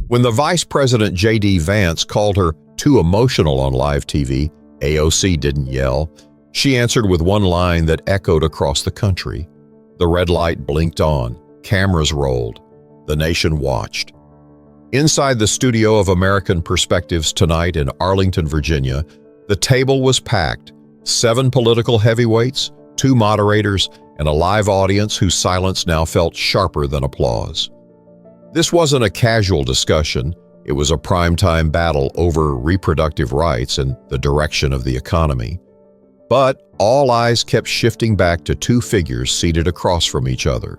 When the Vice President JD Vance called her too emotional on live TV, AOC didn't yell. She answered with one line that echoed across the country. The red light blinked on. Cameras rolled. The nation watched. Inside the studio of American Perspectives tonight in Arlington, Virginia, the table was packed. 7 political heavyweights, 2 moderators, and a live audience whose silence now felt sharper than applause. This wasn't a casual discussion. It was a primetime battle over reproductive rights and the direction of the economy. But all eyes kept shifting back to 2 figures seated across from each other: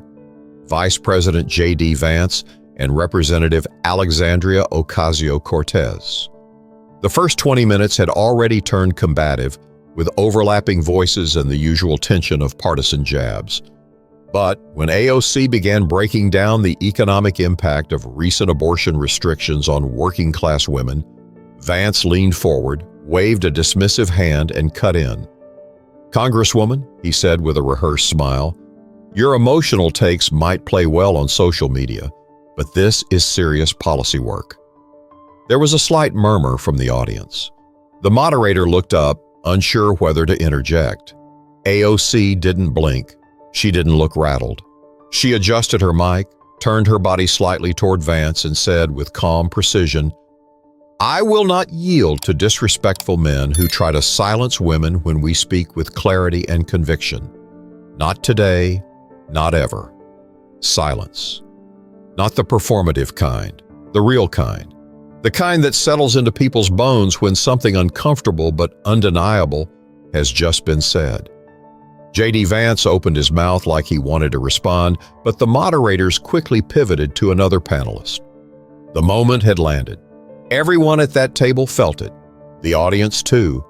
Vice President JD Vance and Representative Alexandria Ocasio-Cortez. The first 20 minutes had already turned combative, with overlapping voices and the usual tension of partisan jabs. But when AOC began breaking down the economic impact of recent abortion restrictions on working-class women, Vance leaned forward, waved a dismissive hand, and cut in. "Congresswoman," he said with a rehearsed smile, "your emotional takes might play well on social media, but this is serious policy work." There was a slight murmur from the audience. The moderator looked up, unsure whether to interject. AOC didn't blink. She didn't look rattled. She adjusted her mic, turned her body slightly toward Vance, and said with calm precision, "I will not yield to disrespectful men who try to silence women when we speak with clarity and conviction. Not today, not ever." Silence. Not the performative kind, the real kind. The kind that settles into people's bones when something uncomfortable but undeniable has just been said. JD Vance opened his mouth like he wanted to respond, but the moderators quickly pivoted to another panelist. The moment had landed. Everyone at that table felt it, the audience too,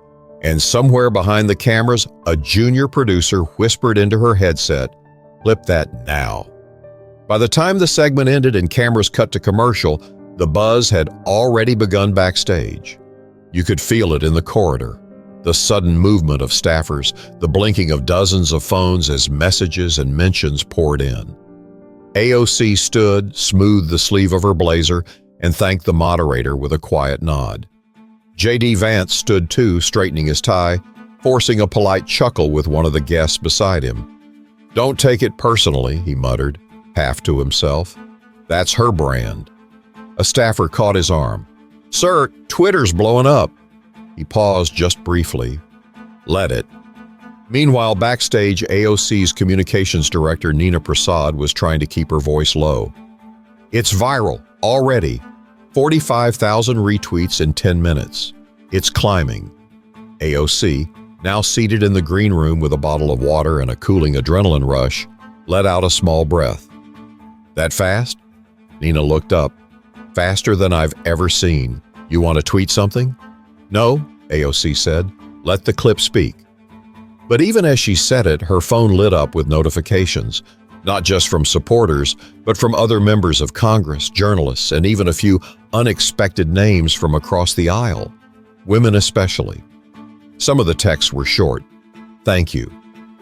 and somewhere behind the cameras, a junior producer whispered into her headset, "Clip that now." By the time the segment ended and cameras cut to commercial, the buzz had already begun backstage. You could feel it in the corridor. The sudden movement of staffers, the blinking of dozens of phones as messages and mentions poured in. AOC stood, smoothed the sleeve of her blazer, and thanked the moderator with a quiet nod. JD Vance stood too, straightening his tie, forcing a polite chuckle with one of the guests beside him. "Don't take it personally," he muttered, half to himself. "That's her brand." A staffer caught his arm. "Sir, Twitter's blowing up." He paused just briefly. "Let it." Meanwhile, backstage, AOC's communications director, Nina Prasad, was trying to keep her voice low. "It's viral, already. 45,000 retweets in 10 minutes. It's climbing." AOC, now seated in the green room with a bottle of water and a cooling adrenaline rush, let out a small breath. "That fast?" Nina looked up. "Faster than I've ever seen. You want to tweet something?" "No," AOC said. "Let the clip speak." But even as she said it, her phone lit up with notifications, not just from supporters, but from other members of Congress, journalists, and even a few unexpected names from across the aisle, women especially. Some of the texts were short, "Thank you."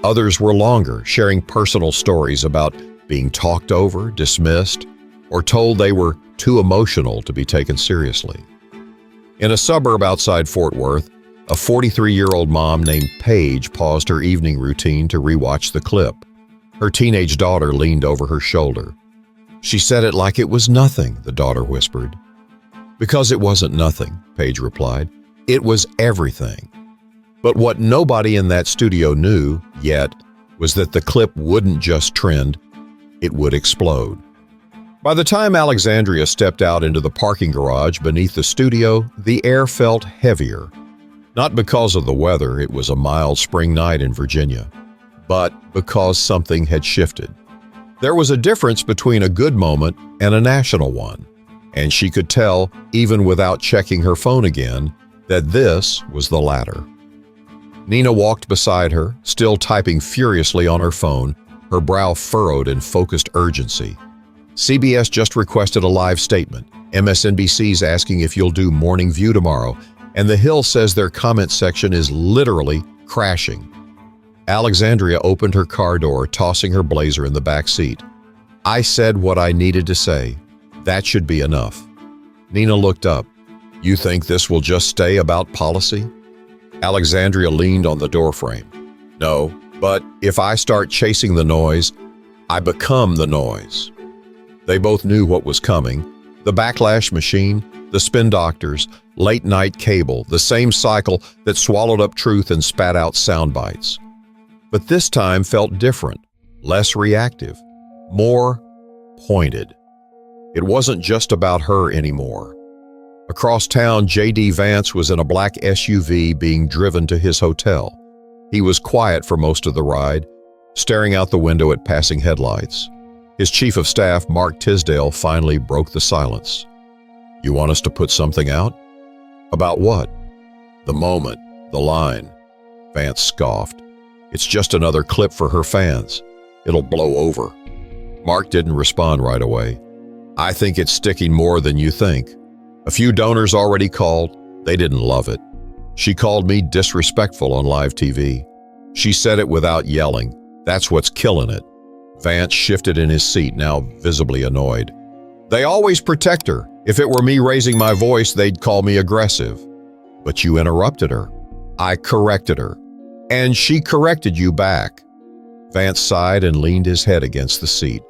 Others were longer, sharing personal stories about being talked over, dismissed, or told they were too emotional to be taken seriously. In a suburb outside Fort Worth, a 43-year-old mom named Paige paused her evening routine to rewatch the clip. Her teenage daughter leaned over her shoulder. "She said it like it was nothing," the daughter whispered. "Because it wasn't nothing," Paige replied. "It was everything." But what nobody in that studio knew yet was that the clip wouldn't just trend, it would explode. By the time Alexandria stepped out into the parking garage beneath the studio, the air felt heavier. Not because of the weather, it was a mild spring night in Virginia, but because something had shifted. There was a difference between a good moment and a national one, and she could tell, even without checking her phone again, that this was the latter. Nina walked beside her, still typing furiously on her phone, her brow furrowed in focused urgency. "CBS just requested a live statement. MSNBC's asking if you'll do Morning View tomorrow, and The Hill says their comment section is literally crashing." Alexandria opened her car door, tossing her blazer in the back seat. "I said what I needed to say. That should be enough. Nina looked up. You think this will just stay about policy? Alexandria leaned on the doorframe. No, but if I start chasing the noise, I become the noise. They both knew what was coming. The backlash machine, the spin doctors, late-night cable, the same cycle that swallowed up truth and spat out sound bites. But this time felt different, less reactive, more pointed. It wasn't just about her anymore. Across town, JD Vance was in a black SUV being driven to his hotel. He was quiet for most of the ride, staring out the window at passing headlights. His chief of staff, Mark Tisdale, finally broke the silence. You want us to put something out? About what? The moment, the line. Vance scoffed. It's just another clip for her fans. It'll blow over. Mark didn't respond right away. I think it's sticking more than you think. A few donors already called. They didn't love it. She called me disrespectful on live TV. She said it without yelling. That's what's killing it. Vance shifted in his seat, now visibly annoyed. They always protect her. If it were me raising my voice, they'd call me aggressive. But you interrupted her. I corrected her. And she corrected you back. Vance sighed and leaned his head against the seat.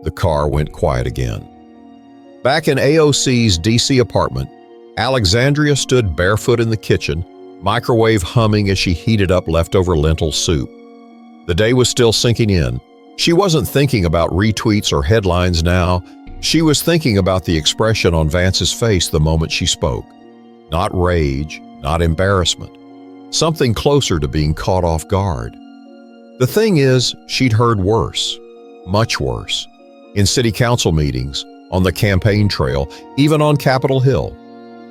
The car went quiet again. Back in AOC's DC apartment, Alexandria stood barefoot in the kitchen, microwave humming as she heated up leftover lentil soup. The day was still sinking in. She wasn't thinking about retweets or headlines now. She was thinking about the expression on Vance's face the moment she spoke. Not rage, not embarrassment. Something closer to being caught off guard. The thing is, she'd heard worse, much worse, in city council meetings, on the campaign trail, even on Capitol Hill.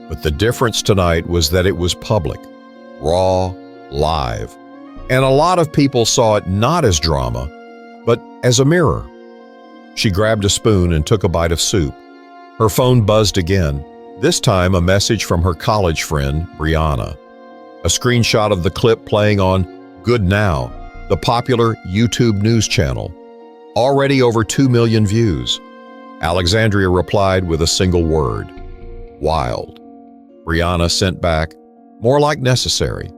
But the difference tonight was that it was public, raw, live. And a lot of people saw it not as drama, but as a mirror. She grabbed a spoon and took a bite of soup. Her phone buzzed again, this time a message from her college friend, Brianna. A screenshot of the clip playing on Good Now, the popular YouTube news channel. Already over 2 million views. Alexandria replied with a single word. Wild. Brianna sent back, more like necessary.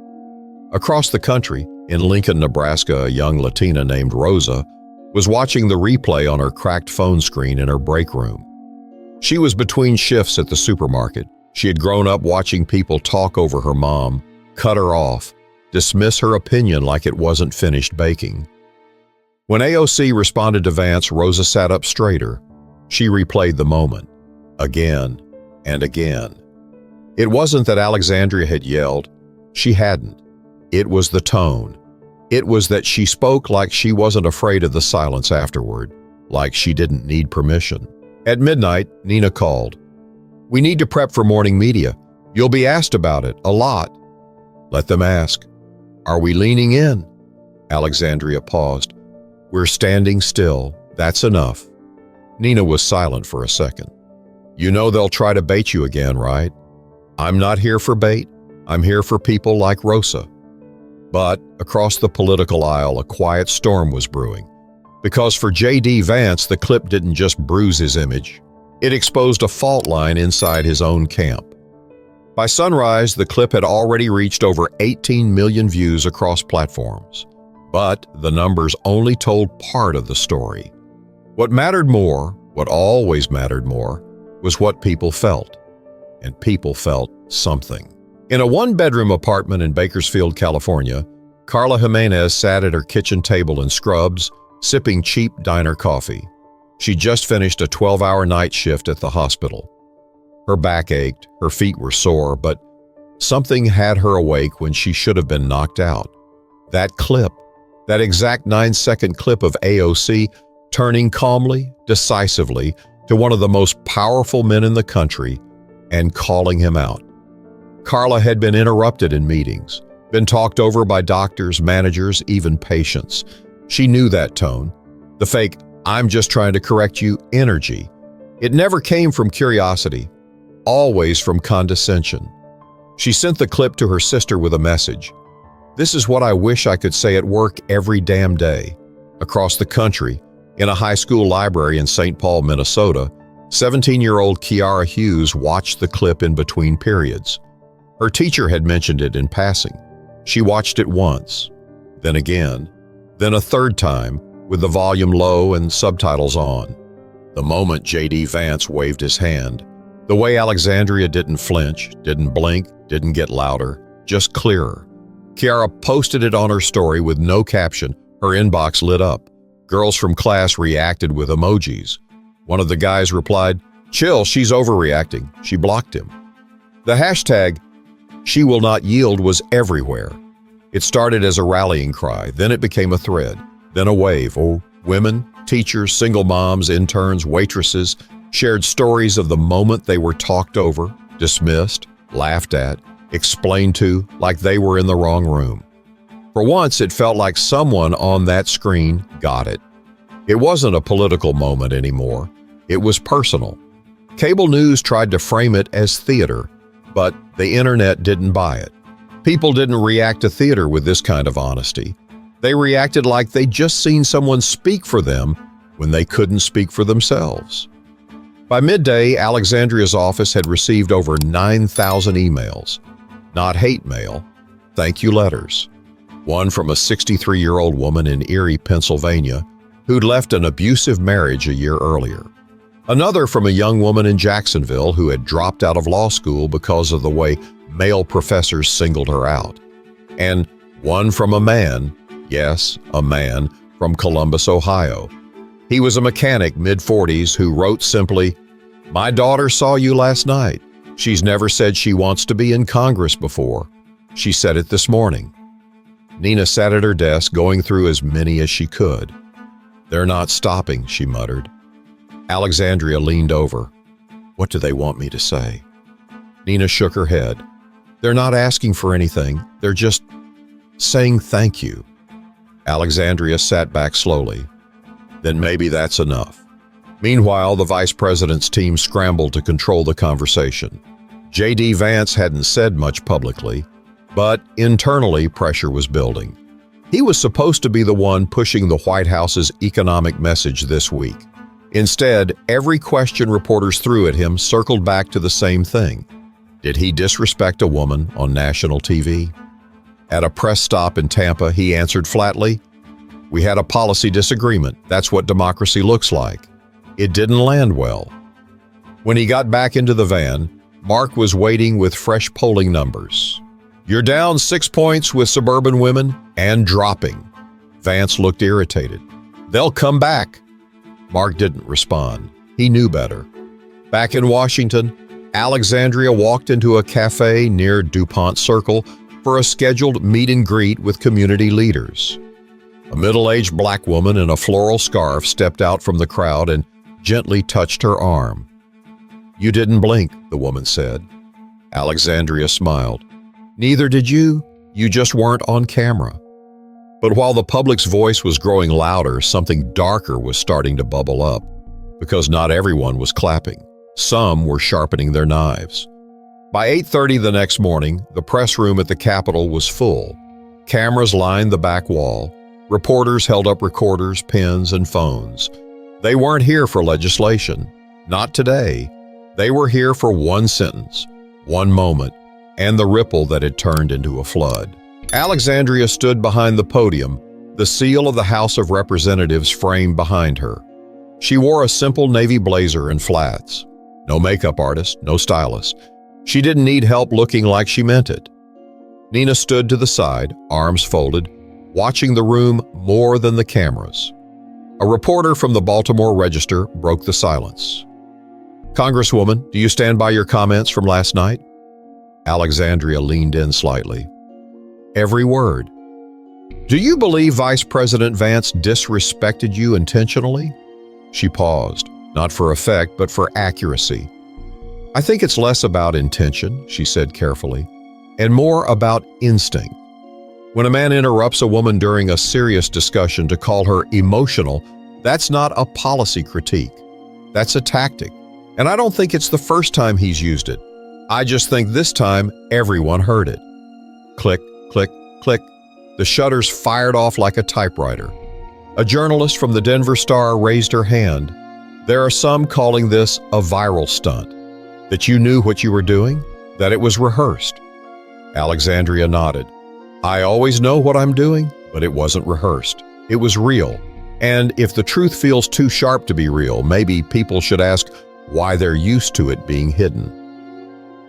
Across the country, in Lincoln, Nebraska, a young Latina named Rosa was watching the replay on her cracked phone screen in her break room. She was between shifts at the supermarket. She had grown up watching people talk over her mom, cut her off, dismiss her opinion like it wasn't finished baking. When AOC responded to Vance, Rosa sat up straighter. She replayed the moment, again and again. It wasn't that Alexandria had yelled. She hadn't. It was the tone. It was that she spoke like she wasn't afraid of the silence afterward, like she didn't need permission. At midnight, Nina called. We need to prep for morning media. You'll be asked about it, a lot. Let them ask. Are we leaning in? Alexandria paused. We're standing still. That's enough. Nina was silent for a second. You know they'll try to bait you again, right? I'm not here for bait. I'm here for people like Rosa. But across the political aisle, a quiet storm was brewing. Because for JD Vance, the clip didn't just bruise his image. It exposed a fault line inside his own camp. By sunrise, the clip had already reached over 18 million views across platforms. But the numbers only told part of the story. What mattered more, what always mattered more, was what people felt. And people felt something. In a one-bedroom apartment in Bakersfield, California, Carla Jimenez sat at her kitchen table in scrubs, sipping cheap diner coffee. She just finished a 12-hour night shift at the hospital. Her back ached, her feet were sore, but something had her awake when she should have been knocked out. That clip, that exact 9-second clip of AOC turning calmly, decisively to one of the most powerful men in the country and calling him out. Carla had been interrupted in meetings, been talked over by doctors, managers, even patients. She knew that tone, the fake, I'm just trying to correct you energy. It never came from curiosity, always from condescension. She sent the clip to her sister with a message. This is what I wish I could say at work every damn day. Across the country, in a high school library in St. Paul, Minnesota, 17-year-old Kiara Hughes watched the clip in between periods. Her teacher had mentioned it in passing. She watched it once, then again, then a third time, with the volume low and subtitles on. The moment JD Vance waved his hand, the way Alexandria didn't flinch, didn't blink, didn't get louder, just clearer. Kiara posted it on her story with no caption. Her inbox lit up. Girls from class reacted with emojis. One of the guys replied, "Chill, she's overreacting." She blocked him. The hashtag, "She will not yield," was everywhere. It started as a rallying cry, then it became a thread, then a wave. Women, teachers, single moms, interns, waitresses shared stories of the moment they were talked over, dismissed, laughed at, explained to, like they were in the wrong room. For once, it felt like someone on that screen got it. It wasn't a political moment anymore. It was personal. Cable news tried to frame it as theater, but the internet didn't buy it. People didn't react to theater with this kind of honesty. They reacted like they'd just seen someone speak for them when they couldn't speak for themselves. By midday, Alexandria's office had received over 9,000 emails. Not hate mail, thank you letters. One from a 63-year-old woman in Erie, Pennsylvania, who'd left an abusive marriage a year earlier. Another from a young woman in Jacksonville who had dropped out of law school because of the way male professors singled her out. And one from a man, yes, a man, from Columbus, Ohio. He was a mechanic, mid-40s, who wrote simply, "My daughter saw you last night. She's never said she wants to be in Congress before. She said it this morning." Nina sat at her desk going through as many as she could. "They're not stopping," she muttered. Alexandria leaned over. "What do they want me to say?" Nina shook her head. "They're not asking for anything. They're just saying thank you." Alexandria sat back slowly. "Then maybe that's enough." Meanwhile, the vice president's team scrambled to control the conversation. JD Vance hadn't said much publicly, but internally pressure was building. He was supposed to be the one pushing the White House's economic message this week. Instead, every question reporters threw at him circled back to the same thing. Did he disrespect a woman on national TV? At a press stop in Tampa, he answered flatly, "We had a policy disagreement. That's what democracy looks like." It didn't land well. When he got back into the van, Mark was waiting with fresh polling numbers. "You're down 6 points with suburban women and dropping." Vance looked irritated. "They'll come back." Mark didn't respond. He knew better. Back in Washington, Alexandria walked into a cafe near DuPont Circle for a scheduled meet and greet with community leaders. A middle-aged black woman in a floral scarf stepped out from the crowd and gently touched her arm. "You didn't blink," the woman said. Alexandria smiled. "Neither did you. You just weren't on camera." But while the public's voice was growing louder, something darker was starting to bubble up, because not everyone was clapping. Some were sharpening their knives. By 8:30 the next morning, the press room at the Capitol was full. Cameras lined the back wall. Reporters held up recorders, pens, and phones. They weren't here for legislation. Not today. They were here for one sentence, one moment, and the ripple that had turned into a flood. Alexandria stood behind the podium, the seal of the House of Representatives framed behind her. She wore a simple navy blazer and flats. No makeup artist, no stylist. She didn't need help looking like she meant it. Nina stood to the side, arms folded, watching the room more than the cameras. A reporter from the Baltimore Register broke the silence. "Congresswoman, do you stand by your comments from last night?" Alexandria leaned in slightly. "Every word." "Do you believe Vice President Vance disrespected you intentionally?" She paused, not for effect, but for accuracy. "I think it's less about intention," she said carefully, "and more about instinct. When a man interrupts a woman during a serious discussion to call her emotional, that's not a policy critique. That's a tactic. And I don't think it's the first time he's used it. I just think this time everyone heard it." Click, click, click. The shutters fired off like a typewriter. A journalist from the Denver Star raised her hand. There are some calling this a viral stunt, that you knew what you were doing, that it was rehearsed. Alexandria nodded. I always know what I'm doing, but it wasn't rehearsed. It was real. And if the truth feels too sharp to be real, maybe people should ask why they're used to it being hidden.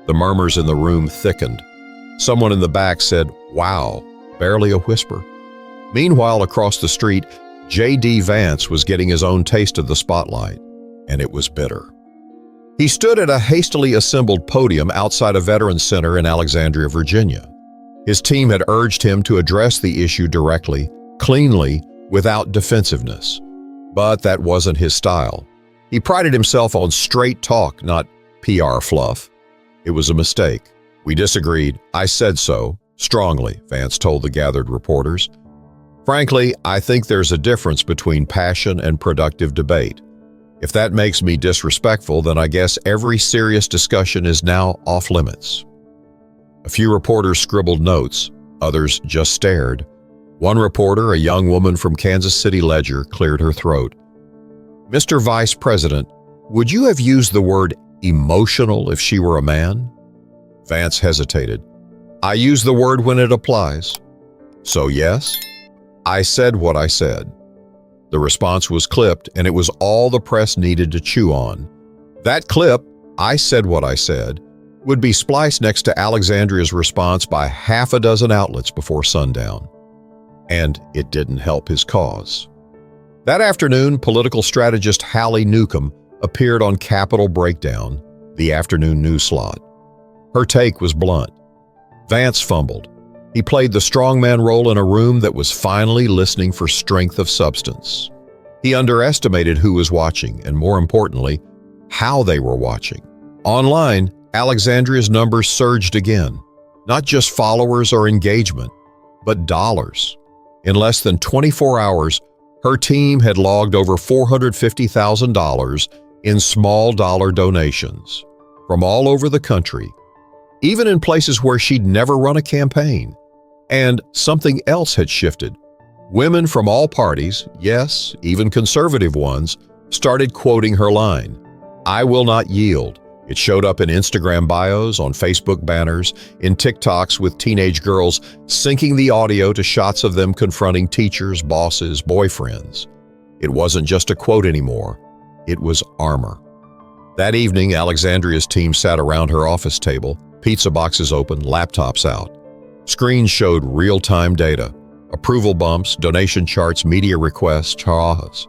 The murmurs in the room thickened. Someone in the back said, "Wow," barely a whisper. Meanwhile, across the street, JD Vance was getting his own taste of the spotlight, and it was bitter. He stood at a hastily assembled podium outside a Veterans Center in Alexandria, Virginia. His team had urged him to address the issue directly, cleanly, without defensiveness. But that wasn't his style. He prided himself on straight talk, not PR fluff. It was a mistake. We disagreed. I said so, strongly, Vance told the gathered reporters. Frankly, I think there's a difference between passion and productive debate. If that makes me disrespectful, then I guess every serious discussion is now off limits. A few reporters scribbled notes, others just stared. One reporter, a young woman from Kansas City Ledger, cleared her throat. Mr. Vice President, would you have used the word emotional if she were a man? Vance hesitated. I use the word when it applies. So yes? I said what I said. The response was clipped, and it was all the press needed to chew on. That clip, I said what I said, would be spliced next to Alexandria's response by half a dozen outlets before sundown. And it didn't help his cause. That afternoon, political strategist Hallie Newcomb appeared on Capitol Breakdown, the afternoon news slot. Her take was blunt. Vance fumbled. He played the strongman role in a room that was finally listening for strength of substance. He underestimated who was watching, and more importantly, how they were watching. Online, Alexandria's numbers surged again. Not just followers or engagement, but dollars. In less than 24 hours, her team had logged over $450,000 in small dollar donations from all over the country, even in places where she'd never run a campaign. And something else had shifted. Women from all parties, yes, even conservative ones, started quoting her line, "I will not yield." It showed up in Instagram bios, on Facebook banners, in TikToks with teenage girls syncing the audio to shots of them confronting teachers, bosses, boyfriends. It wasn't just a quote anymore. It was armor. That evening, Alexandria's team sat around her office table, pizza boxes open, laptops out. Screens showed real-time data, approval bumps, donation charts, media requests, chahas.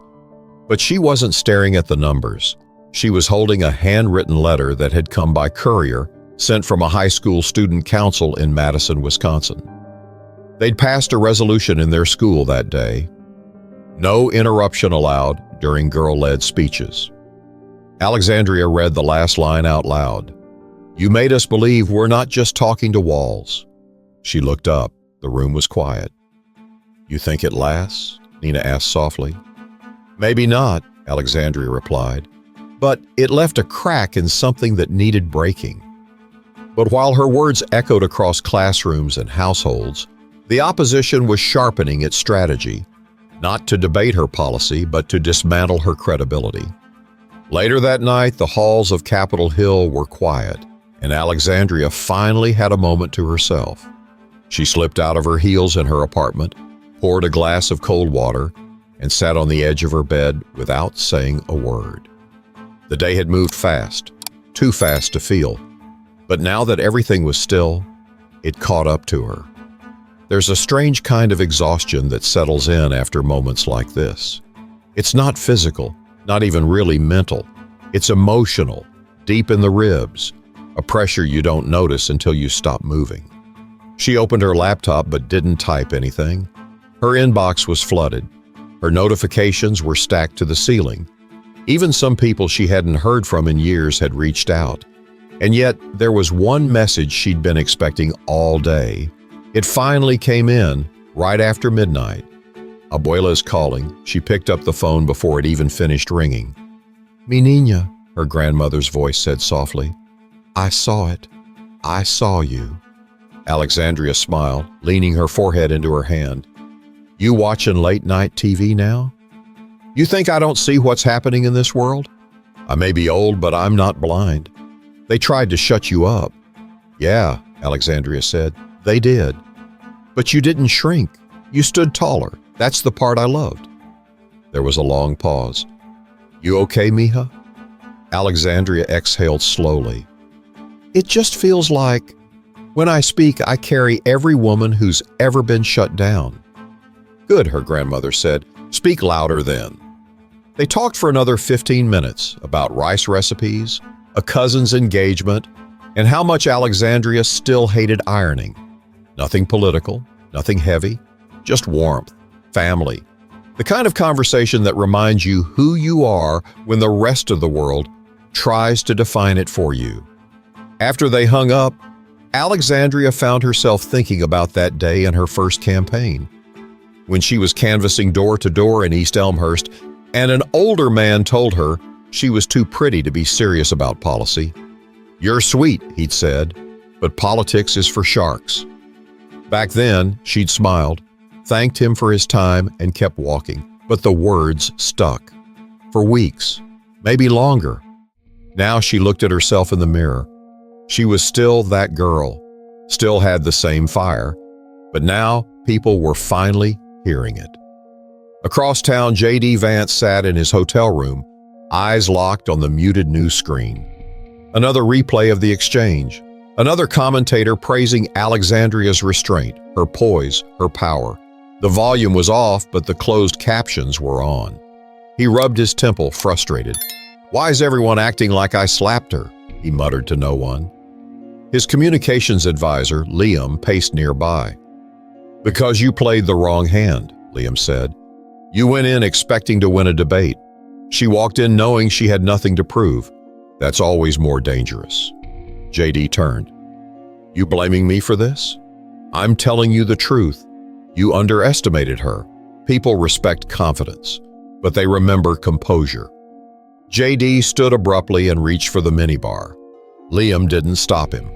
But she wasn't staring at the numbers. She was holding a handwritten letter that had come by courier, sent from a high school student council in Madison, Wisconsin. They'd passed a resolution in their school that day. No interruption allowed during girl-led speeches. Alexandria read the last line out loud. "You made us believe we're not just talking to walls." She looked up. The room was quiet. "You think it lasts?" Nina asked softly. "Maybe not," Alexandria replied. But it left a crack in something that needed breaking. But while her words echoed across classrooms and households, the opposition was sharpening its strategy, not to debate her policy, but to dismantle her credibility. Later that night, the halls of Capitol Hill were quiet, and Alexandria finally had a moment to herself. She slipped out of her heels in her apartment, poured a glass of cold water, and sat on the edge of her bed without saying a word. The day had moved fast, too fast to feel. But now that everything was still, it caught up to her. There's a strange kind of exhaustion that settles in after moments like this. It's not physical, not even really mental. It's emotional, deep in the ribs, a pressure you don't notice until you stop moving. She opened her laptop but didn't type anything. Her inbox was flooded. Her notifications were stacked to the ceiling. Even some people she hadn't heard from in years had reached out. And yet, there was one message she'd been expecting all day. It finally came in, right after midnight. Abuela's calling. She picked up the phone before it even finished ringing. "Mi niña," her grandmother's voice said softly. "I saw it. I saw you." Alexandria smiled, leaning her forehead into her hand. "You watching late-night TV now? You think I don't see what's happening in this world? I may be old, but I'm not blind. They tried to shut you up. Yeah, Alexandria said, they did. But you didn't shrink. You stood taller. That's the part I loved. There was a long pause. You okay, mija? Alexandria exhaled slowly. It just feels like, when I speak, I carry every woman who's ever been shut down. Good, her grandmother said. Speak louder then. They talked for another 15 minutes about rice recipes, a cousin's engagement, and how much Alexandria still hated ironing. Nothing political, nothing heavy, just warmth, family. The kind of conversation that reminds you who you are when the rest of the world tries to define it for you. After they hung up, Alexandria found herself thinking about that day in her first campaign, when she was canvassing door to door in East Elmhurst, and an older man told her she was too pretty to be serious about policy. You're sweet, he'd said, but politics is for sharks. Back then, she'd smiled, thanked him for his time, and kept walking, but the words stuck. For weeks, maybe longer. Now she looked at herself in the mirror. She was still that girl, still had the same fire, but now people were finally hearing it. Across town, JD Vance sat in his hotel room, eyes locked on the muted news screen. Another replay of the exchange, another commentator praising Alexandria's restraint, her poise, her power. The volume was off, but the closed captions were on. He rubbed his temple, frustrated. Why is everyone acting like I slapped her? He muttered to no one. His communications advisor, Liam, paced nearby. Because you played the wrong hand, Liam said. You went in expecting to win a debate. She walked in knowing she had nothing to prove. That's always more dangerous. JD turned. You blaming me for this? I'm telling you the truth. You underestimated her. People respect confidence, but they remember composure. JD stood abruptly and reached for the minibar. Liam didn't stop him.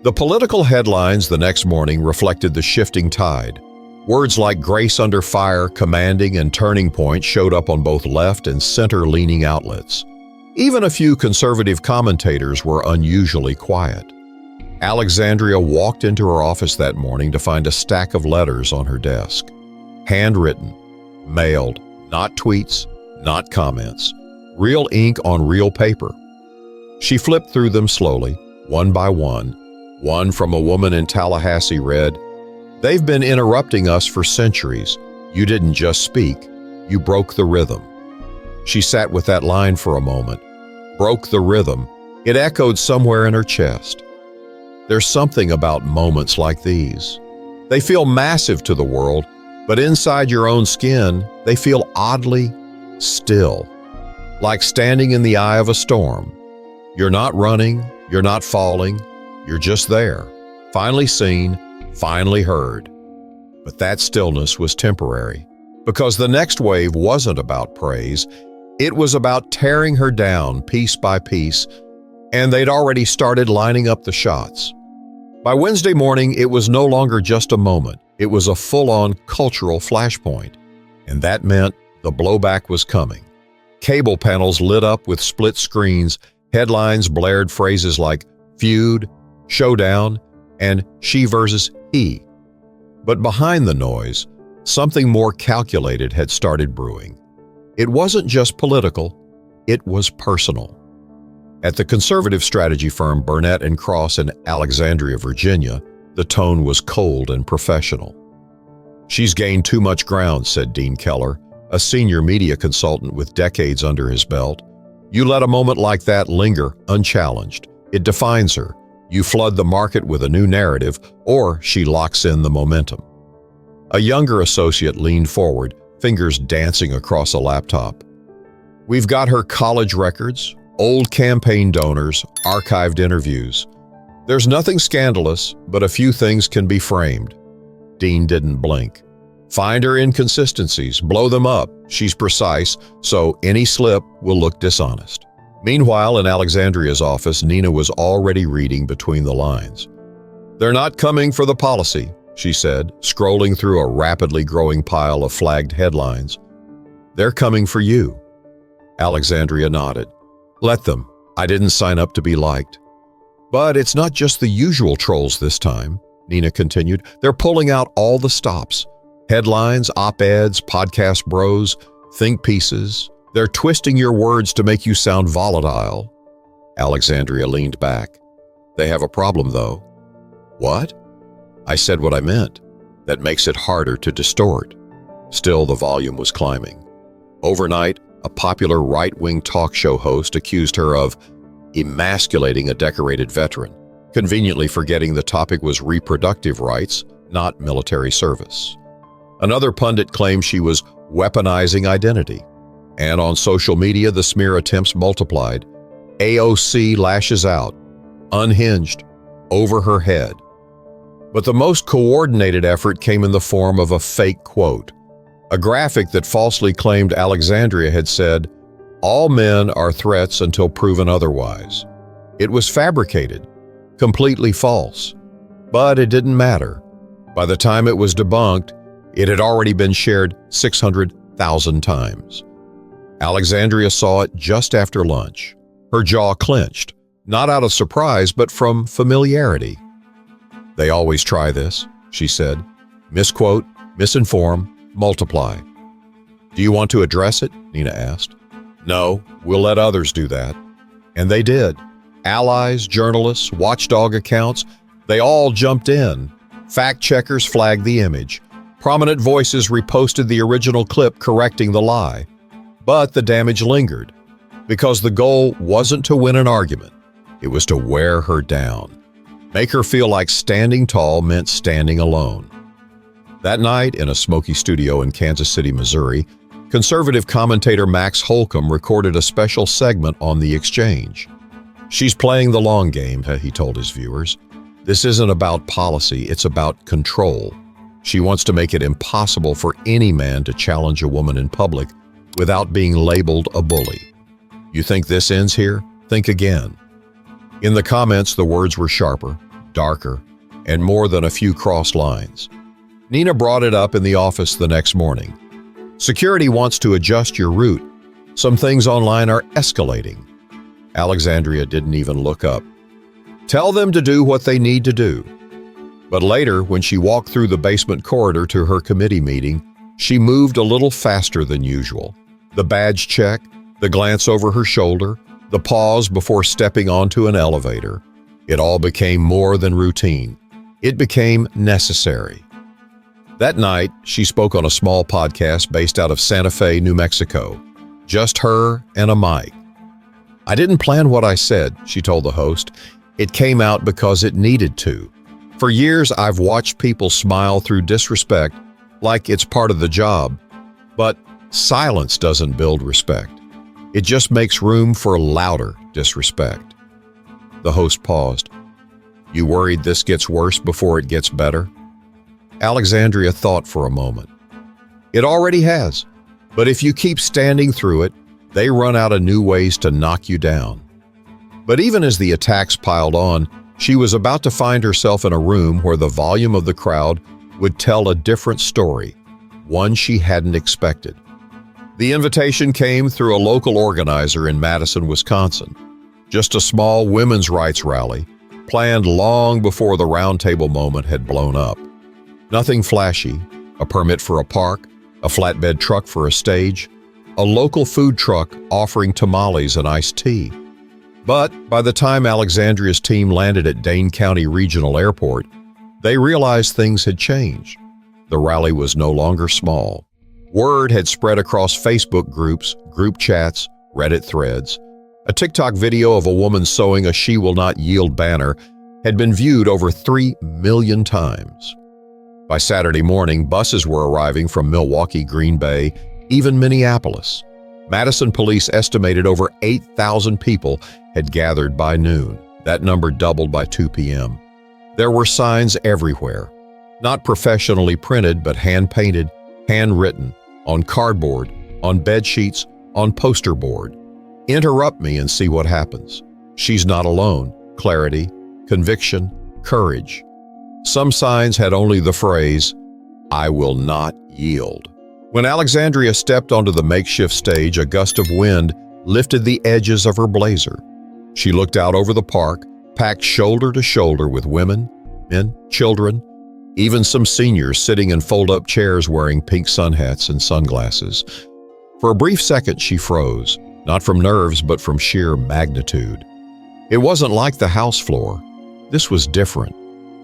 The political headlines the next morning reflected the shifting tide. Words like grace under fire, commanding, and turning point showed up on both left and center-leaning outlets. Even a few conservative commentators were unusually quiet. Alexandria walked into her office that morning to find a stack of letters on her desk. Handwritten, mailed, not tweets, not comments. Real ink on real paper. She flipped through them slowly, one by one. One from a woman in Tallahassee read, They've been interrupting us for centuries. You didn't just speak, you broke the rhythm. She sat with that line for a moment. Broke the rhythm. It echoed somewhere in her chest. There's something about moments like these. They feel massive to the world, but inside your own skin, they feel oddly still. Like standing in the eye of a storm. You're not running, you're not falling, you're just there, finally seen, finally heard. But that stillness was temporary, because the next wave wasn't about praise, it was about tearing her down piece by piece, and they'd already started lining up the shots. By Wednesday morning, it was no longer just a moment, it was a full-on cultural flashpoint, and that meant the blowback was coming. Cable panels lit up with split screens, headlines blared phrases like feud, showdown, and she versus he. But behind the noise, something more calculated had started brewing. It wasn't just political, it was personal. At the conservative strategy firm Burnett and Cross in Alexandria, Virginia, the tone was cold and professional. She's gained too much ground, said Dean Keller, a senior media consultant with decades under his belt. You let a moment like that linger unchallenged. It defines her. You flood the market with a new narrative, or she locks in the momentum. A younger associate leaned forward, fingers dancing across a laptop. We've got her college records, old campaign donors, archived interviews. There's nothing scandalous, but a few things can be framed. Dean didn't blink. Find her inconsistencies, blow them up. She's precise, so any slip will look dishonest. Meanwhile, in Alexandria's office, Nina was already reading between the lines. They're not coming for the policy, she said, scrolling through a rapidly growing pile of flagged headlines. They're coming for you. Alexandria nodded. Let them. I didn't sign up to be liked. But it's not just the usual trolls this time, Nina continued. They're pulling out all the stops. Headlines, op-eds, podcast bros, think pieces. They're twisting your words to make you sound volatile. Alexandria leaned back. They have a problem, though. What? I said what I meant. That makes it harder to distort. Still, the volume was climbing. Overnight, a popular right-wing talk show host accused her of emasculating a decorated veteran, conveniently forgetting the topic was reproductive rights, not military service. Another pundit claimed she was weaponizing identity. And on social media, the smear attempts multiplied. AOC lashes out, unhinged, over her head. But the most coordinated effort came in the form of a fake quote, a graphic that falsely claimed Alexandria had said, "All men are threats until proven otherwise." It was fabricated, completely false. But it didn't matter. By the time it was debunked, it had already been shared 600,000 times. Alexandria saw it just after lunch. Her jaw clenched, not out of surprise, but from familiarity. They always try this, she said. Misquote, misinform, multiply. Do you want to address it? Nina asked. No, we'll let others do that. And they did. Allies, journalists, watchdog accounts, they all jumped in. Fact-checkers flagged the image. Prominent voices reposted the original clip correcting the lie. But the damage lingered, because the goal wasn't to win an argument. It was to wear her down. Make her feel like standing tall meant standing alone. That night, in a smoky studio in Kansas City, Missouri, conservative commentator Max Holcomb recorded a special segment on the exchange. She's playing the long game, he told his viewers. This isn't about policy, it's about control. She wants to make it impossible for any man to challenge a woman in public without being labeled a bully. You think this ends here? Think again. In the comments, the words were sharper, darker, and more than a few crossed lines. Nina brought it up in the office the next morning. Security wants to adjust your route. Some things online are escalating. Alexandria didn't even look up. Tell them to do what they need to do. But later, when she walked through the basement corridor to her committee meeting, she moved a little faster than usual. The badge check, the glance over her shoulder, the pause before stepping onto an elevator. It all became more than routine. It became necessary. That night, she spoke on a small podcast based out of Santa Fe, New Mexico. Just her and a mic. I didn't plan what I said, she told the host. It came out because it needed to. For years, I've watched people smile through disrespect like it's part of the job. But silence doesn't build respect. It just makes room for louder disrespect. The host paused. You worried this gets worse before it gets better? Alexandria thought for a moment. It already has. But if you keep standing through it, they run out of new ways to knock you down. But even as the attacks piled on, she was about to find herself in a room where the volume of the crowd would tell a different story, one she hadn't expected. The invitation came through a local organizer in Madison, Wisconsin. Just a small women's rights rally, planned long before the roundtable moment had blown up. Nothing flashy, a permit for a park, a flatbed truck for a stage, a local food truck offering tamales and iced tea. But by the time Alexandria's team landed at Dane County Regional Airport, they realized things had changed. The rally was no longer small. Word had spread across Facebook groups, group chats, Reddit threads. A TikTok video of a woman sewing a "She Will Not Yield" banner had been viewed over 3 million times. By Saturday morning, buses were arriving from Milwaukee, Green Bay, even Minneapolis. Madison police estimated over 8,000 people had gathered by noon. That number doubled by 2 p.m. There were signs everywhere, not professionally printed, but hand-painted, handwritten, on cardboard, on bed sheets, on poster board. Interrupt me and see what happens. She's not alone. Clarity, conviction, courage. Some signs had only the phrase, "I will not yield." When Alexandria stepped onto the makeshift stage, a gust of wind lifted the edges of her blazer. She looked out over the park, packed shoulder to shoulder with women, men, children, even some seniors sitting in fold-up chairs wearing pink sun hats and sunglasses. For a brief second, she froze, not from nerves but from sheer magnitude. It wasn't like the House floor. This was different.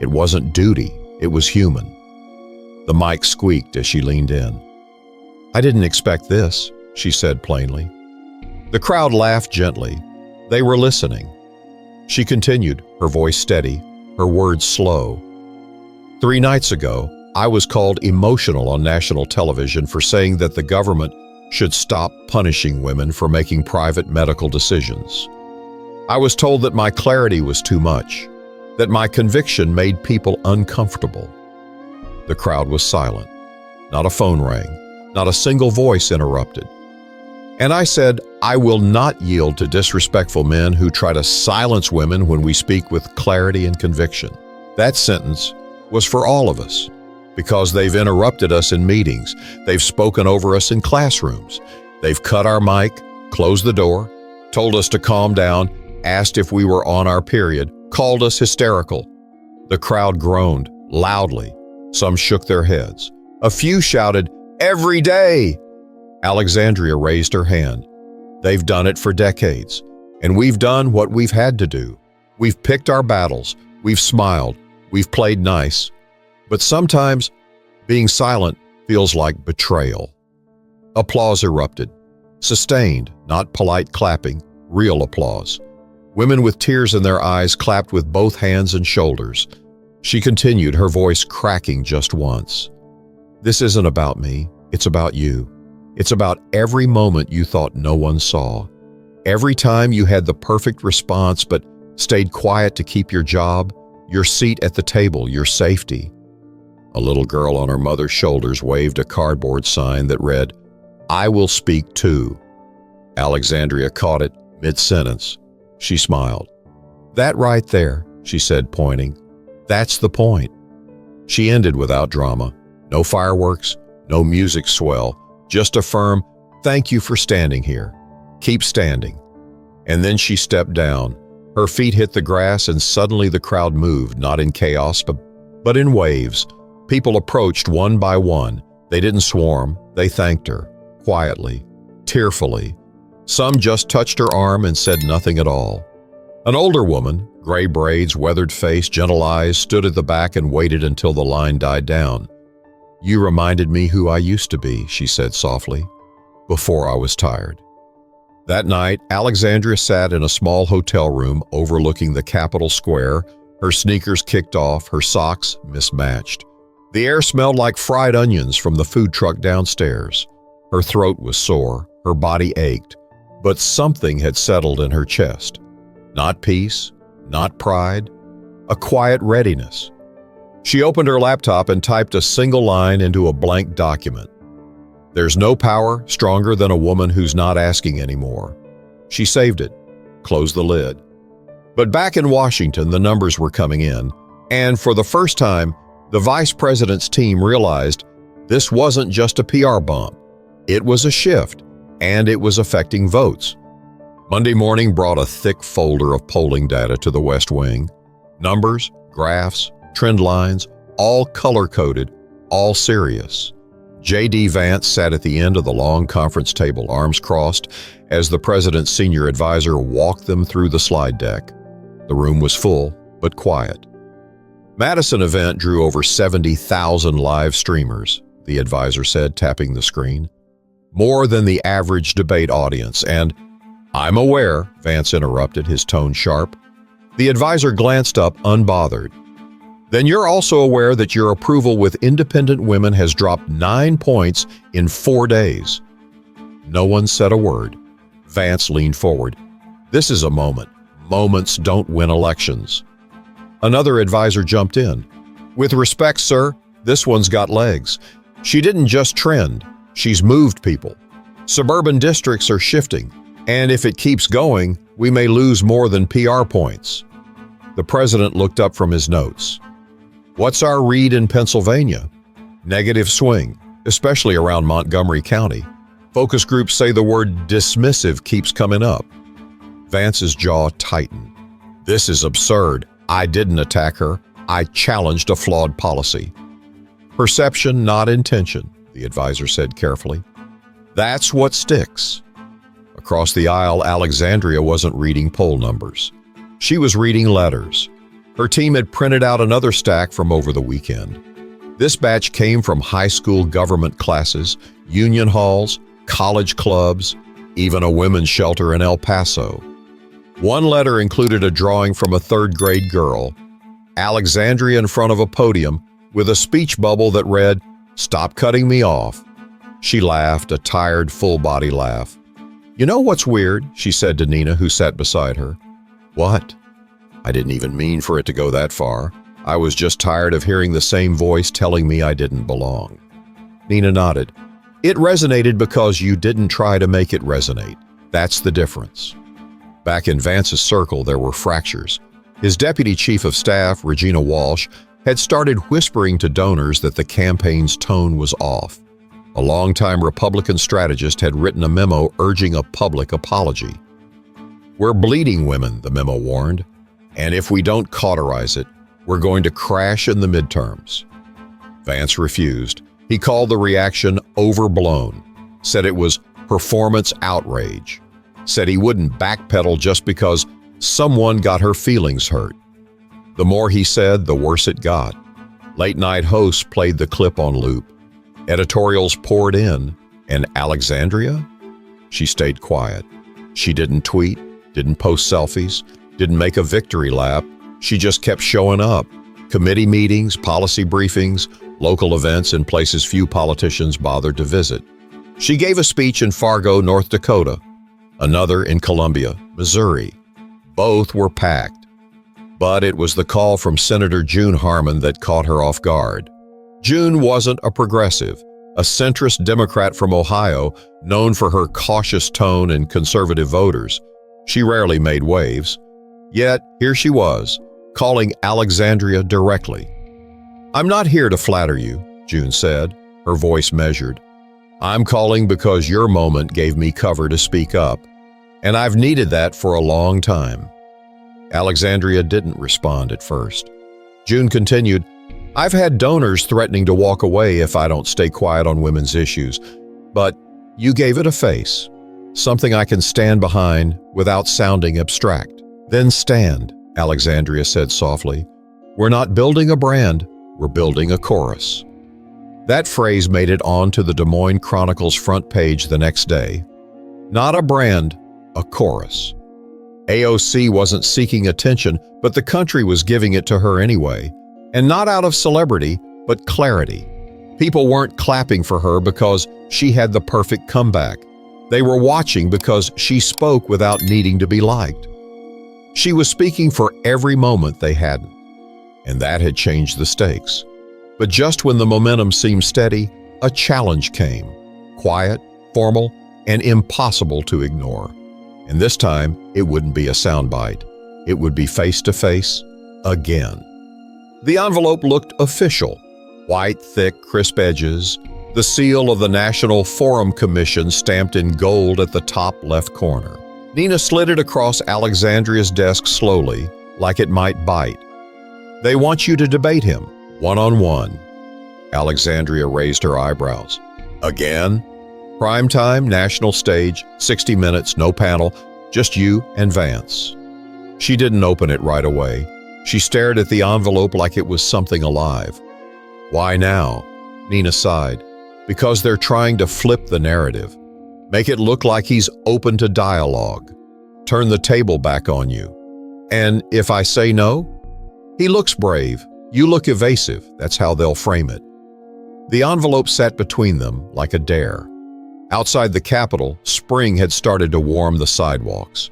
It wasn't duty, it was human. The mic squeaked as she leaned in. "I didn't expect this," she said plainly. The crowd laughed gently. They were listening. She continued, her voice steady, her words slow. "3 nights ago, I was called emotional on national television for saying that the government should stop punishing women for making private medical decisions. I was told that my clarity was too much, that my conviction made people uncomfortable." The crowd was silent. Not a phone rang. Not a single voice interrupted. And I said, "I will not yield to disrespectful men who try to silence women when we speak with clarity and conviction." That sentence was for all of us, because they've interrupted us in meetings, they've spoken over us in classrooms, they've cut our mic, closed the door, told us to calm down, asked if we were on our period, called us hysterical. The crowd groaned loudly. Some shook their heads. A few shouted, "Every day!" Alexandria raised her hand. They've done it for decades, and we've done what we've had to do. We've picked our battles, we've smiled, we've played nice. But sometimes, being silent feels like betrayal. Applause erupted. Sustained, not polite clapping, real applause. Women with tears in their eyes clapped with both hands and shoulders. She continued, her voice cracking just once. "This isn't about me, it's about you. It's about every moment you thought no one saw. Every time you had the perfect response but stayed quiet to keep your job, your seat at the table, your safety." A little girl on her mother's shoulders waved a cardboard sign that read, "I will speak too." Alexandria caught it mid-sentence. She smiled. "That right there," she said, pointing. "That's the point." She ended without drama. No fireworks, no music swell, just a firm, "Thank you for standing here. Keep standing." And then she stepped down. Her feet hit the grass and suddenly the crowd moved, not in chaos, but in waves. People approached one by one. They didn't swarm. They thanked her, quietly, tearfully. Some just touched her arm and said nothing at all. An older woman, gray braids, weathered face, gentle eyes, stood at the back and waited until the line died down. "You reminded me who I used to be," she said softly, "before I was tired." That night, Alexandria sat in a small hotel room overlooking the Capitol Square, her sneakers kicked off, her socks mismatched. The air smelled like fried onions from the food truck downstairs. Her throat was sore, her body ached, but something had settled in her chest. Not peace, not pride, a quiet readiness. She opened her laptop and typed a single line into a blank document. "There's no power stronger than a woman who's not asking anymore." She saved it, closed the lid. But back in Washington, the numbers were coming in, and for the first time, the vice president's team realized this wasn't just a PR bump. It was a shift, and it was affecting votes. Monday morning brought a thick folder of polling data to the West Wing. Numbers, graphs, trend lines, all color-coded, all serious. JD Vance sat at the end of the long conference table, arms crossed, as the president's senior advisor walked them through the slide deck. The room was full, but quiet. Madison event drew over 70,000 live streamers, the advisor said, tapping the screen. More than the average debate audience, and "I'm aware," Vance interrupted, his tone sharp. The advisor glanced up, unbothered. "Then you're also aware that your approval with independent women has dropped 9 points in 4 days." No one said a word. Vance leaned forward. "This is a moment. Moments don't win elections." Another advisor jumped in. "With respect, sir, this one's got legs. She didn't just trend. She's moved people. Suburban districts are shifting. And if it keeps going, we may lose more than PR points." The president looked up from his notes. "What's our read in Pennsylvania?" "Negative swing, especially around Montgomery County." Focus groups say the word dismissive keeps coming up. Vance's jaw tightened. This is absurd. I didn't attack her. I challenged a flawed policy. Perception, not intention, the advisor said carefully. That's what sticks. Across the aisle, Alexandria wasn't reading poll numbers. She was reading letters. Her team had printed out another stack from over the weekend. This batch came from high school government classes, union halls, college clubs, even a women's shelter in El Paso. One letter included a drawing from a third-grade girl, Alexandria in front of a podium with a speech bubble that read, "Stop cutting me off." She laughed, a tired, full-body laugh. "You know what's weird?" she said to Nina, who sat beside her. "What?" "I didn't even mean for it to go that far. I was just tired of hearing the same voice telling me I didn't belong." Nina nodded. "It resonated because you didn't try to make it resonate. That's the difference." Back in Vance's circle, there were fractures. His deputy chief of staff, Regina Walsh, had started whispering to donors that the campaign's tone was off. A longtime Republican strategist had written a memo urging a public apology. "We're bleeding women," the memo warned, "and if we don't cauterize it, we're going to crash in the midterms." Vance refused. He called the reaction overblown, said it was performance outrage, said he wouldn't backpedal just because someone got her feelings hurt. The more he said, the worse it got. Late-night hosts played the clip on loop. Editorials poured in, and Alexandria? She stayed quiet. She didn't tweet, didn't post selfies, didn't make a victory lap. She just kept showing up. Committee meetings, policy briefings, local events in places few politicians bothered to visit. She gave a speech in Fargo, North Dakota, another in Columbia, Missouri. Both were packed. But it was the call from Senator June Harman that caught her off guard. June wasn't a progressive, a centrist Democrat from Ohio known for her cautious tone and conservative voters. She rarely made waves. Yet, here she was, calling Alexandria directly. "I'm not here to flatter you," June said, her voice measured. "I'm calling because your moment gave me cover to speak up, and I've needed that for a long time." Alexandria didn't respond at first. June continued, "I've had donors threatening to walk away if I don't stay quiet on women's issues, but you gave it a face, something I can stand behind without sounding abstract." "Then stand," Alexandria said softly. "We're not building a brand, we're building a chorus." That phrase made it onto the Des Moines Chronicle's front page the next day. Not a brand, a chorus. AOC wasn't seeking attention, but the country was giving it to her anyway. And not out of celebrity, but clarity. People weren't clapping for her because she had the perfect comeback. They were watching because she spoke without needing to be liked. She was speaking for every moment they hadn't, and that had changed the stakes. But just when the momentum seemed steady, a challenge came, quiet, formal, and impossible to ignore. And this time, it wouldn't be a soundbite. It would be face-to-face again. The envelope looked official. White, thick, crisp edges, the seal of the National Forum Commission stamped in gold at the top left corner. Nina slid it across Alexandria's desk slowly, like it might bite. "They want you to debate him, one-on-one." Alexandria raised her eyebrows. "Again?" "Primetime, national stage, 60 minutes, no panel, just you and Vance." She didn't open it right away. She stared at the envelope like it was something alive. "Why now?" Nina sighed. "Because they're trying to flip the narrative. Make it look like he's open to dialogue. Turn the table back on you. And if I say no? He looks brave. You look evasive. That's how they'll frame it." The envelope sat between them like a dare. Outside the Capitol, spring had started to warm the sidewalks.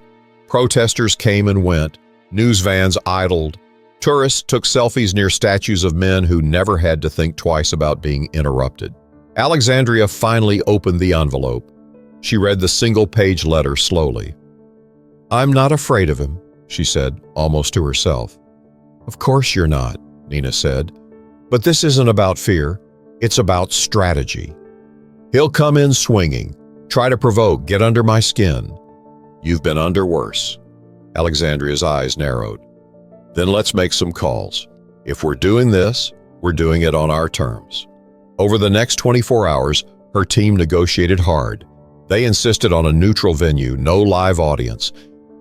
Protesters came and went. News vans idled. Tourists took selfies near statues of men who never had to think twice about being interrupted. Alexandria finally opened the envelope. She read the single-page letter slowly. "I'm not afraid of him," she said, almost to herself. "Of course you're not," Nina said. "But this isn't about fear. It's about strategy. He'll come in swinging, Try to provoke, get under my skin. You've been under worse. Alexandria's eyes narrowed. Then let's make some calls. If we're doing this, we're doing it on our terms. Over the next 24 hours, her team negotiated hard. They insisted on a neutral venue, no live audience,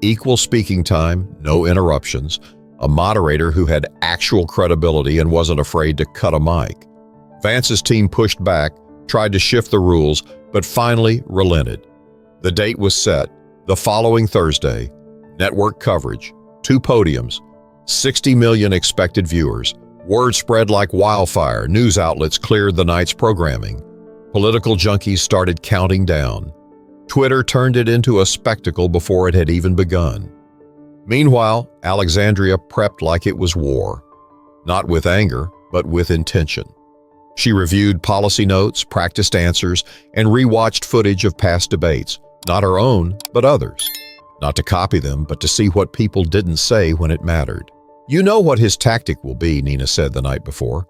equal speaking time, no interruptions, a moderator who had actual credibility and wasn't afraid to cut a mic. Vance's team pushed back, tried to shift the rules, but finally relented. The date was set, the following Thursday. Network coverage, 2 podiums, 60 million expected viewers. Word spread like wildfire. News outlets cleared the night's programming. Political junkies started counting down. Twitter turned it into a spectacle before it had even begun. Meanwhile, Alexandria prepped like it was war. Not with anger, but with intention. She reviewed policy notes, practiced answers, and rewatched footage of past debates, not her own, but others. Not to copy them, but to see what people didn't say when it mattered. You know what his tactic will be, Nina said the night before.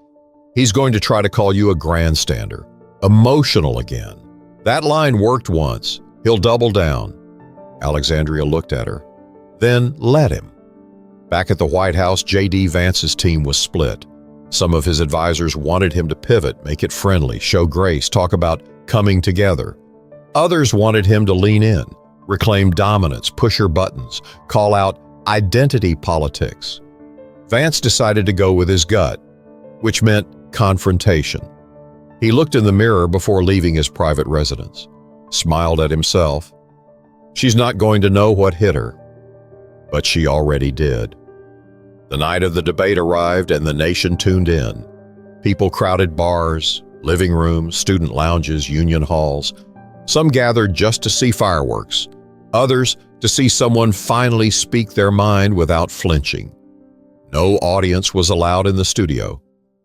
He's going to try to call you a grandstander, emotional again. That line worked once. He'll double down. Alexandria looked at her. Then let him. Back at the White House, JD Vance's team was split. Some of his advisors wanted him to pivot, make it friendly, show grace, talk about coming together. Others wanted him to lean in, reclaim dominance, push her buttons, call out identity politics. Vance decided to go with his gut, which meant confrontation. He looked in the mirror before leaving his private residence, smiled at himself. She's not going to know what hit her, but she already did. The night of the debate arrived and the nation tuned in. People crowded bars, living rooms, student lounges, union halls. Some gathered just to see fireworks, others to see someone finally speak their mind without flinching. No audience was allowed in the studio,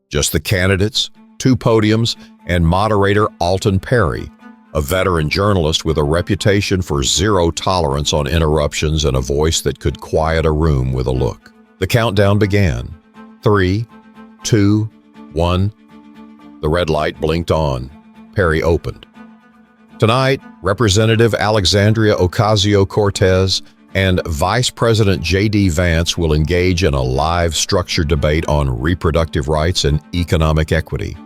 just the candidates, 2 podiums, and moderator Alton Perry, a veteran journalist with a reputation for zero tolerance on interruptions and a voice that could quiet a room with a look. The countdown began. 3, 2, 1. The red light blinked on. Perry opened. Tonight, Representative Alexandria Ocasio-Cortez and Vice President JD Vance will engage in a live, structured debate on reproductive rights and economic equity.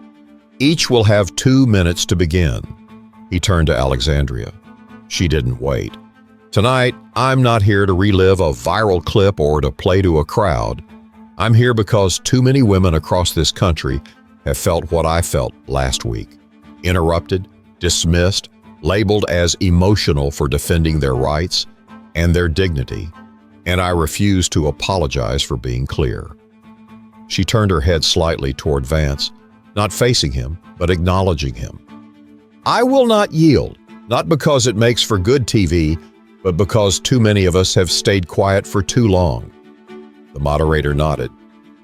Each will have 2 minutes to begin. He turned to Alexandria. She didn't wait. Tonight, I'm not here to relive a viral clip or to play to a crowd. I'm here because too many women across this country have felt what I felt last week. Interrupted, dismissed, labeled as emotional for defending their rights and their dignity, and I refuse to apologize for being clear. She turned her head slightly toward Vance, not facing him, but acknowledging him. I will not yield, not because it makes for good TV, but because too many of us have stayed quiet for too long. The moderator nodded.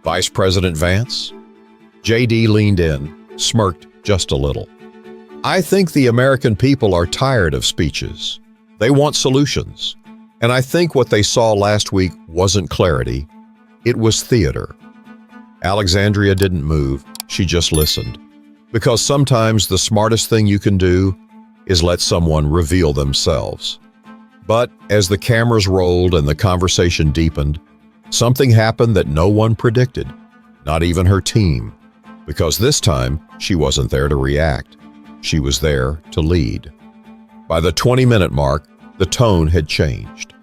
Vice President Vance? JD leaned in, smirked just a little. I think the American people are tired of speeches. They want solutions. And I think what they saw last week wasn't clarity. It was theater. Alexandria didn't move. She just listened. Because sometimes the smartest thing you can do is let someone reveal themselves. But as the cameras rolled and the conversation deepened, something happened that no one predicted, not even her team. Because this time, she wasn't there to react. She was there to lead. By the 20-minute mark, the tone had changed.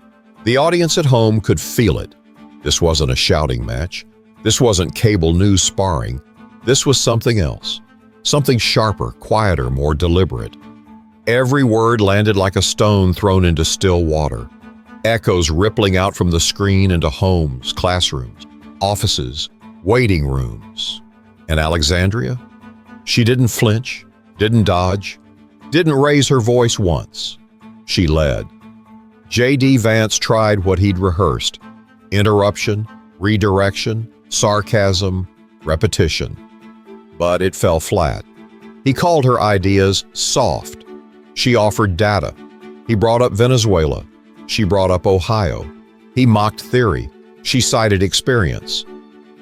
The audience at home could feel it. This wasn't a shouting match. This wasn't cable news sparring. This was something else. Something sharper, quieter, more deliberate. Every word landed like a stone thrown into still water. Echoes rippling out from the screen into homes, classrooms, offices, waiting rooms. And Alexandria? She didn't flinch, didn't dodge, didn't raise her voice once. She led. JD Vance tried what he'd rehearsed: interruption, redirection, sarcasm, repetition. But it fell flat. He called her ideas soft. She offered data. He brought up Venezuela. She brought up Ohio. He mocked theory. She cited experience.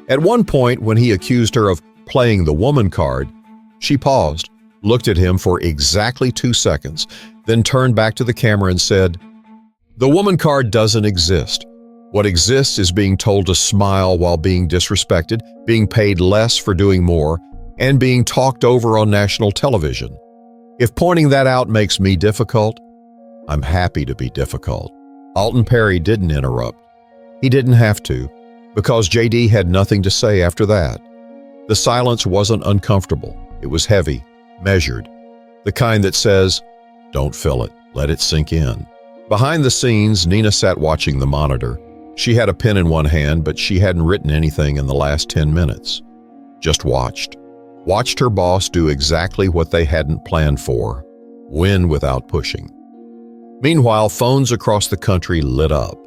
At one point, when he accused her of playing the woman card, she paused, looked at him for exactly 2 seconds, then turned back to the camera and said, "The woman card doesn't exist. What exists is being told to smile while being disrespected, being paid less for doing more, and being talked over on national television. If pointing that out makes me difficult, I'm happy to be difficult." Alton Perry didn't interrupt. He didn't have to, because JD had nothing to say after that. The silence wasn't uncomfortable. It was heavy, measured, the kind that says, "Don't fill it, let it sink in." Behind the scenes, Nina sat watching the monitor. She had a pen in one hand, but she hadn't written anything in the last 10 minutes. Just watched. Watched her boss do exactly what they hadn't planned for, win without pushing. Meanwhile, phones across the country lit up.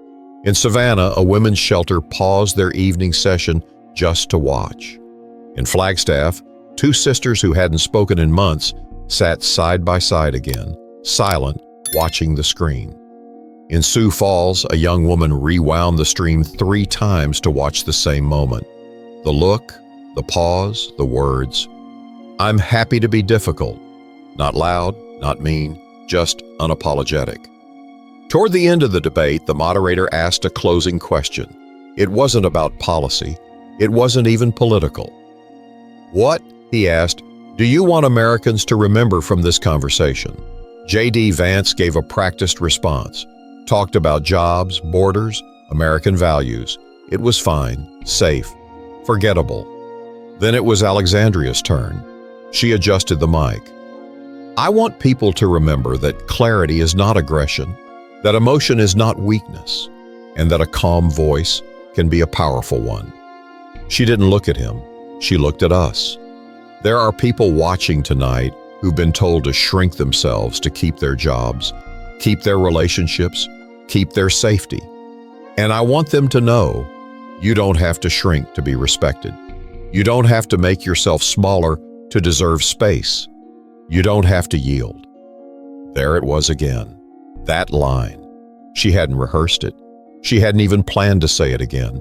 In Savannah, a women's shelter paused their evening session just to watch. In Flagstaff, 2 sisters who hadn't spoken in months sat side by side again, silent, watching the screen. In Sioux Falls, a young woman rewound the stream 3 times to watch the same moment. The look, the pause, the words. "I'm happy to be difficult." Not loud, not mean, just unapologetic. Toward the end of the debate, the moderator asked a closing question. It wasn't about policy. It wasn't even political. "What," he asked, "do you want Americans to remember from this conversation?" JD Vance gave a practiced response. Talked about jobs, borders, American values. It was fine, safe, forgettable. Then it was Alexandria's turn. She adjusted the mic. "I want people to remember that clarity is not aggression, that emotion is not weakness, and that a calm voice can be a powerful one." She didn't look at him. She looked at us. There are people watching tonight who've been told to shrink themselves to keep their jobs, keep their relationships, keep their safety. And I want them to know, you don't have to shrink to be respected. You don't have to make yourself smaller to deserve space. You don't have to yield. There it was again. That line. She hadn't rehearsed it. She hadn't even planned to say it again.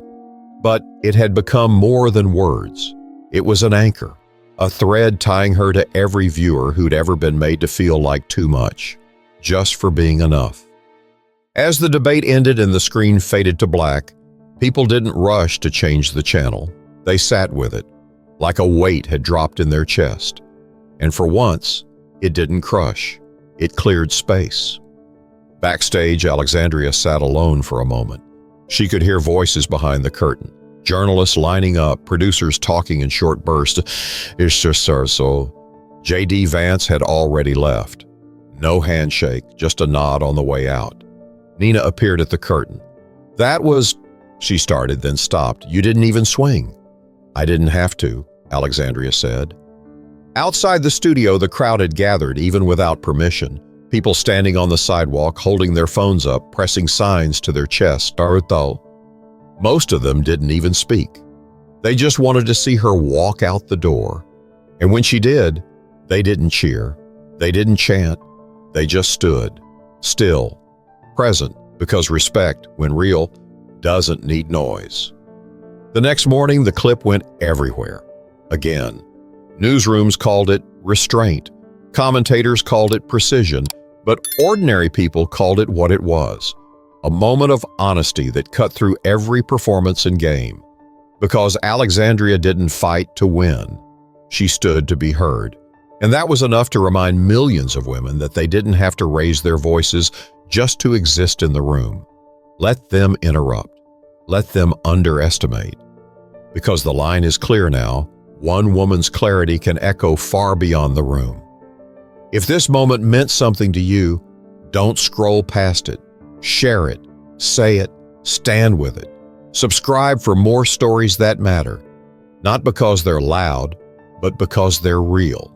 But it had become more than words. It was an anchor, a thread tying her to every viewer who'd ever been made to feel like too much, just for being enough. As the debate ended and the screen faded to black, people didn't rush to change the channel. They sat with it, like a weight had dropped in their chest. And for once, it didn't crush. It cleared space. Backstage, Alexandria sat alone for a moment. She could hear voices behind the curtain, journalists lining up, producers talking in short bursts. "It's just so." JD Vance had already left. No handshake, just a nod on the way out. Nina appeared at the curtain. "That was," she started, then stopped. "You didn't even swing." "I didn't have to," Alexandria said. Outside the studio, the crowd had gathered, even without permission. People standing on the sidewalk, holding their phones up, pressing signs to their chests. Most of them didn't even speak. They just wanted to see her walk out the door. And when she did, they didn't cheer. They didn't chant. They just stood, still, present, because respect, when real, doesn't need noise. The next morning, the clip went everywhere. Again. Newsrooms called it restraint. Commentators called it precision. But ordinary people called it what it was, a moment of honesty that cut through every performance and game. Because Alexandria didn't fight to win. She stood to be heard. And that was enough to remind millions of women that they didn't have to raise their voices just to exist in the room. Let them interrupt. Let them underestimate. Because the line is clear now, one woman's clarity can echo far beyond the room. If this moment meant something to you, don't scroll past it. Share it, say it, stand with it. Subscribe for more stories that matter, not because they're loud, but because they're real.